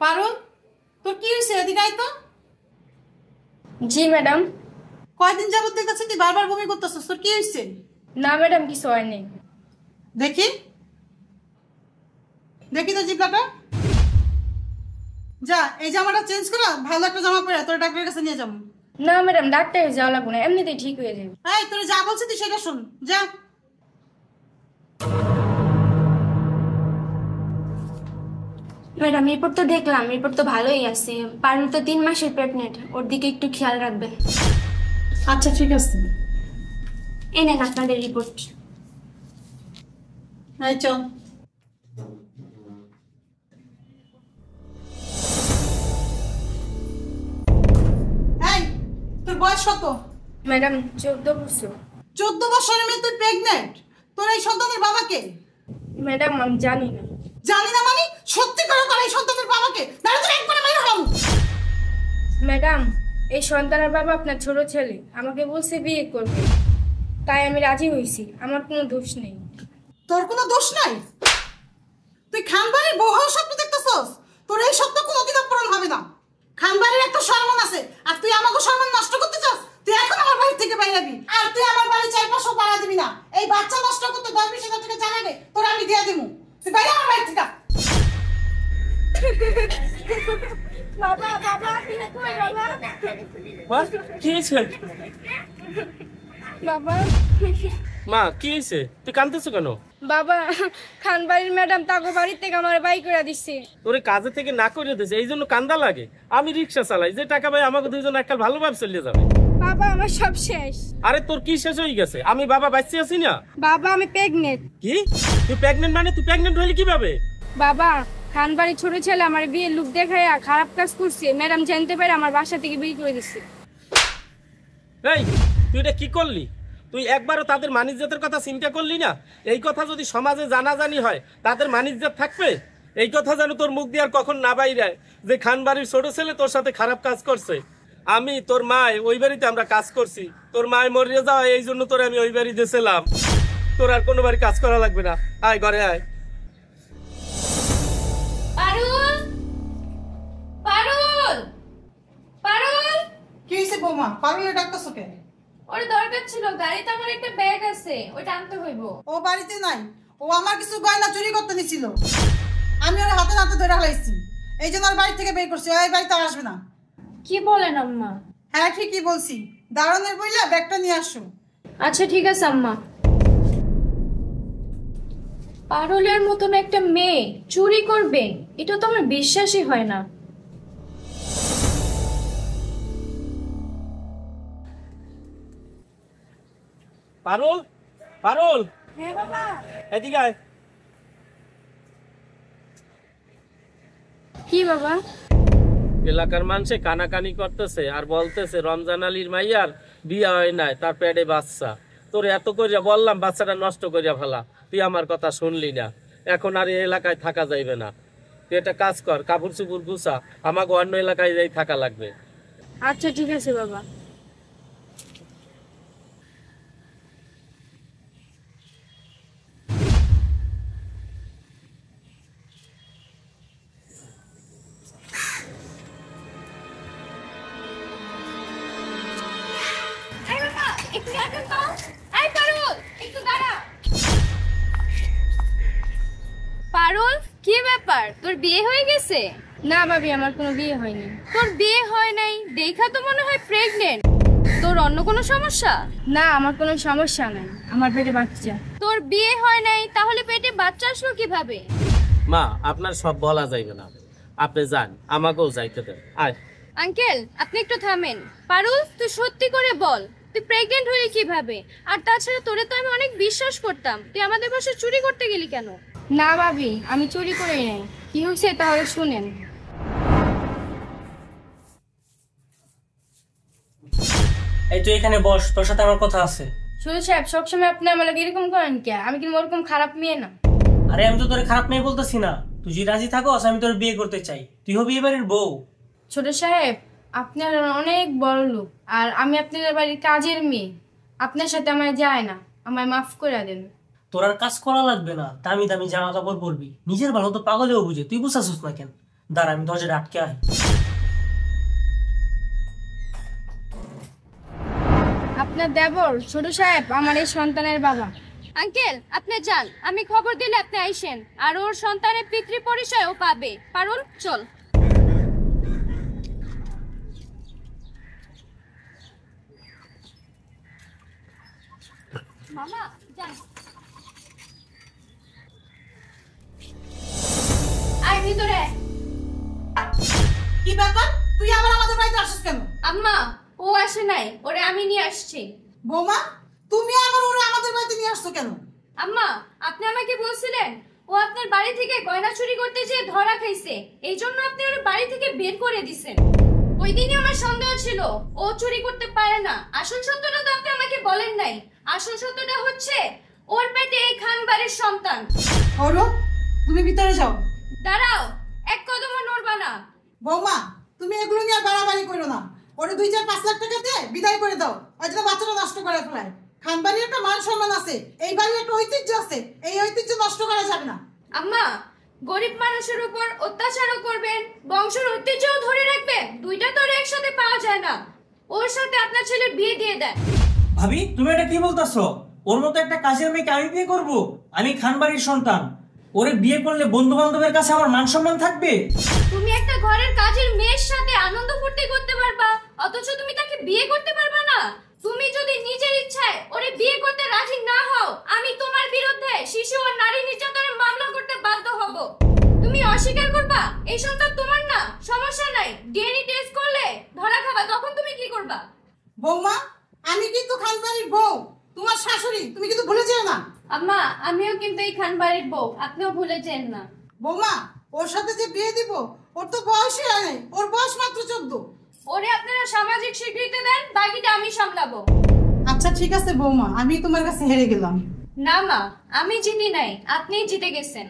পারুল, তোর কি হয়েছে? এদিকে আয় তো। জি ম্যাডাম। কয়দিন যাবত দেখতেছি তুই বারবার বমি করতেছিস, তোর কি হয়েছে? না ম্যাডাম, কিছু হয়নি। দেখি দেখি তো জিপলাটা। যা, এই জামাটা চেঞ্জ করা, ভালো একটা জামা পরে তোর ডাক্তারের কাছে নিয়ে যাবো। না ম্যাডাম, ডাক্তারে যাওয়া লাগবে না, এমনিতেই ঠিক হয়ে যাবে। এই তোর যা বলছি তুই সেটা শোন, যা। ম্যাডাম এরপর তো দেখলাম, এরপর তো ভালোই আছে। পারুল তো 3 মাসের প্রেগনেন্ট, ওর দিকে একটু খেয়াল রাখবেন। আচ্ছা ঠিক আছে। এই নেন আপনাদের রিপোর্ট। এই চল। এই তোর বয়স কত? ম্যাডাম 14 বছর। 14 বছরের মেয়ে তুই প্রেগনেন্ট? তোর এই সন্তানের বাবা কে? ম্যাডাম আমি জানি না। জানি না মানে? সত্যি করে কর, এই সন্তানের বাবা কে? নাহলে তোর একবারে মাইরা হলাম। ম্যাডাম এই সন্তানের বাবা আপনার ছোট ছেলে, আমাকে বলছে বিয়ে করবে, তাই আমি রাজি হয়েছি। আমার কোনো দোষ নেই। তোর কোনো দোষ নাই? তুই খানবাড়ির বউ হওয়ার স্বপ্ন দেখতেছস? তোর এই স্বপ্ন কোনোদিন পূরণ হবে না। খানবাড়ির একটা সম্মান আছে, আর তুই আমাকে সম্মান নষ্ট করতে চাস? তুই এখন আমার বাড়ি থেকে বাইরে যাবি, আর তুই আমার বাড়ি 4-500 ভাড়া দিবি না। এই বাচ্চা নষ্ট করতে 10-20 হাজার টাকা জানাবে তোর আমি দিয়ে দিব। তুই বাইরে আমার বাড়ি থেকে। বাবা বাবা মা কি হয়েছে? বাবা মা কি হয়েছে? তুই কাঁদতেছো কেন? বাবা, খানবাড়ির ম্যাডাম তাকে বাড়ি থেকে আমার বাই করে দিচ্ছে। তোরে কাজে থেকে না করে দিয়েছে, এই জন্য কান্দা লাগে? আমি রিক্সা চালাই, যে টাকা পাই আমাকে দুইজন এককাল ভালোভাবে চলে যাবে। বাবা আমার সব শেষ। আরে তোর কি শেষ হয়ে গেছে? আমি বাবা বাঁচতে আছি না? বাবা আমি প্রেগনেন্ট। কি? তুই প্রেগনেন্ট মানে? তুই প্রেগনেন্ট হলি কিভাবে? বাবা খানবাড়ির ছোট ছেলে আমার বিয়ের লুক দেখাইয়া খারাপ কাজ করছে, ম্যাডাম জানতে পারে আমার বাসা থেকে বিয়ে করে দিচ্ছে। এই তুই এটা কি করলি? তুই একবারও তাদের মানিজ্যতের কথা চিন্তা করলি না? এই কথা যদি সমাজে জানাজানি হয় তাদের মানিজ্যত থাকবে? এই কথা যেন তোর মুখ দিয়ে আর কখন না বাইরায় যে খানবাড়ির ছোট ছেলে তোর সাথে খারাপ কাজ করছে। আমি তোর মায় ওই বাড়িতে আমরা কাজ করছি, তোর মায় মরিয়ে যাওয়া এই জন্য তোর আমি ওই বাড়িতে ছিলাম। তোর আর কোনো বাড়ি কাজ করা লাগবে না, আয় ঘরে আয়। পারুল, পারুল, পারুল। কি হয়েছে বৌমা? পারুলের ডাক্তারছো কেন? ওর দরকার ছিল, গাড়িতে আমার একটা ব্যাগ আছে, ওইটা আনতে হইব। ও বাড়িতে নাই, ও আমার কিছু গয়না চুরি করতে নিছিল। আমি ওর হাতে নাতে ধরে হালাইছি, এই জন্য ওর বাড়ি থেকে বের করছি। ওই বাড়িতে আর আসবে না। কি বলেন আম্মা? হ্যাঁ ঠিকই বলছি, দারুণের বইলা ব্যাগটা নিয়ে আসো। আচ্ছা ঠিক আছে আম্মা। পারুলের মতন একটা মেয়ে চুরি করবে, এটা তো আমার বিশ্বাসই হয় না। পারুল, পারুল, হ্যাঁ বাবা। এদিকে আয়। কি বাবা? এলাকার মানুষে কানাকানি করতেছে আর বলতেছে রমজান আলীর মাইয়ার বিয়ে হয় নাই, তার পেটে বাচ্চা। তোর এত করিয়া বললাম বাচ্চাটা নষ্ট করিয়া ফেলা, তুই আমার কথা শুনলি না। এখন আর এই এলাকায় থাকা যাইবে না। তুই একটা কাজ কর, কাপড় চুপড় গুছা, আমাকে অন্য এলাকায় যাই থাকা লাগবে। আচ্ছা ঠিক আছে বাবা। পারুল, কি ব্যাপার? তোর বিয়ে হয়ে গেছে? না ভাবি, আমার কোনো বিয়ে হয়নি। তোর বিয়ে হয় নাই দেখা তো মনে হয় প্রেগনেন্ট। তোর অন্য কোনো সমস্যা? না আমার কোনো সমস্যা নাই, আমার পেটে বাচ্চা। তোর বিয়ে হয় নাই তাহলে পেটে বাচ্চা আসলো কিভাবে? মা আপনার সব বলা যাইবে না, আপনি যান, আমাকেও যাইতে দেন। আয়। আঙ্কেল আপনি একটু থামেন। পারুল তুই সত্যি করে বল, তুই প্রেগনেন্ট হলি কিভাবে? আর তাছাড়া তোরে তো আমি অনেক বিশ্বাস করতাম, তুই আমাদের বাসায় চুরি করতে গেলি কেন? না ভাবি, আমি চুরি করি নাই। কি হয়েছে তাহলে শুনেন। এই তুই এখানে বস, তোর সাথে আমার কথা আছে। ছোট সাহেব সবসময় আপনি আমার লাগে এরকম করেন কে? আমি কিন্তু ওরকম খারাপ মেয়ে না। আরে আমি তো তোরে খারাপ মেয়ে বলতেছি না, তুই যদি রাজি থাকস আমি তোর বিয়ে করতে চাই, তুই হবি এবারের বউ। ছোট সাহেব, আপনার অনেক বড় লোক আর আমি আপনাদের বাড়ির কাজের মেয়ে। আপনার সাথে আমার যায় না, আমায় মাফ করে দেন। তোর আর কাজ করা লাগবে না, দামি দামি জামা কাপড় পরবি, নিজের ভালো তো পাগলেও বুঝে, তুই বুঝাছিস না কেন? দাঁড়া আমি দরজাটা আটকে আয়। আপনার দেবর ছোট সাহেব আমার এই সন্তানের বাবা। আঙ্কেল আপনি যান, আমি খবর দিলে আপনি আইসেন, আর ওর সন্তানের পিতৃ পরিচয়ও পাবে। পারুল চল। মামা যান। আয় ভিতরে। কি ব্যাপার, তুই আবার আমাদের বাড়িতে আসিস কেন? আম্মা ও আসে নাই, ওরে আমি নিয়ে আসছি। বৌমা, তুমি আবার ওরা আমাদের বাড়িতে নিয়ে আসছো কেন? আম্মা আপনি আমাকে বলছিলেন ও আপনার বাড়ি থেকে গয়না চুরি করতে যেয়ে ধরা খাইছে, এই জন্য আপনি ওর বাড়ি থেকে বের করে দিছেন। ওই দিনই আমার সন্দেহ ছিল ও চুরি করতে পারে না। আসল সত্যটা তো আপনি আমাকে বলেন নাই। আসল সত্যটা হচ্ছে ওর পেটে এই খান বাড়ির সন্তান। ওরো, তুমি ভিতরে যাও। দাঁড়াও, এক কদমও নড়বা না। বৌমা, তুমি এগুলো নিয়ে আর বাড়াবাড়ি করো না। ওরে 2-4-5 লাখ টাকা দিয়ে বিদায় করে দাও, অযথা বাচ্চাটা নষ্ট করে ফেলায়। খান বাড়ির একটা মান সম্মান আছে, এই বাড়ির একটা ঐতিহ্য আছে, এই ঐতিহ্য নষ্ট করা যাবে না। আম্মা গরিব মানুষের উপর অত্যাচারও করবেন, বংশের ঐতিহ্যও ধরে রাখবেন, দুইটা তো আর একসাথে পাওয়া যায় না। ওর সাথে আপনার ছেলে বিয়ে দিয়ে দেন। ভাবি তুমি এটা কি বলতাছো? ওর মতো একটা কাজের মেয়েকে আমি বিয়ে করব? আমি খানবাড়ির সন্তান, ওরে বিয়ে করলে বন্ধু বান্ধবের কাছে আমার মান সম্মান থাকবে? তুমি একটা ঘরের কাজের মেয়ের সাথে আনন্দ ফুর্তি করতে পারবা, অথচ তুমি তাকে বিয়ে করতে পারবা না। তুমি যদি নিজের ইচ্ছায় ওরে বিয়ে করতে রাজি না হও, আমি তোমার বিরুদ্ধে শিশু ও নারী নির্যাতনের মামলা করতে বাধ্য হব। তুমি অস্বীকার করবা এই সন্তান তোমার না, সমস্যা নাই, ডিএনএ টেস্ট করলে ধরা খাবা, তখন তুমি কি করবা? বৌমা, আমি কিন্তু খান বাড়ির বউ, তোমার শাশুড়ি, তুমি কিন্তু ভুলে যেও না। আম্মা আমিও কিন্তু এই খান বাড়ির বউ, আপনিও ভুলে যেন না। বৌমা, ওর সাথে যে বিয়ে দিব, ওর তো বয়সই হয় নাই, ওর বয়স মাত্র 14। ওরে আপনারা সামাজিক স্বীকৃতি দেন, বাকিটা আমি সামলাবো। আচ্ছা ঠিক আছে বৌমা, আমি তোমার কাছে হেরে গেলাম। না মা, আমি জিতি নাই, আপনিই জিতে গেছেন।